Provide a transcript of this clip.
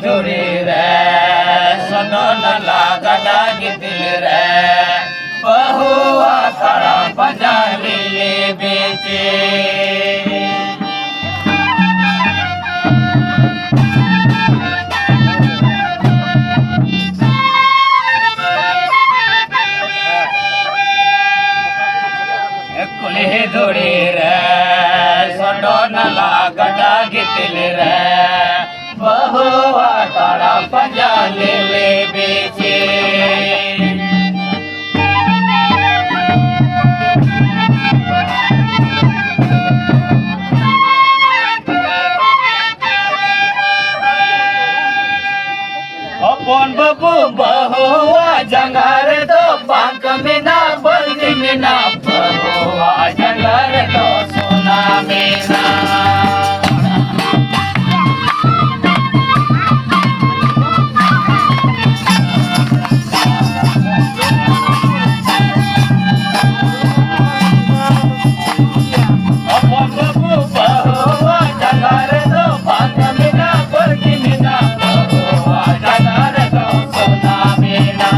जुडी रे सदनला गडागितील रे बहुआ तळा बजालेले बेचे कुले जोडी रे सडोनला गडागितील रे बहुआ तळा बजालेले बेचे अपन बबू बहुआ जंगार दो बांक में ना बल्दी में ना बहुआ जंगार दो सोना में ना अपन बबू बहुआ जंगार दो बांक में ना बल्दी में ना बहुआ जंगार दो सोना में ना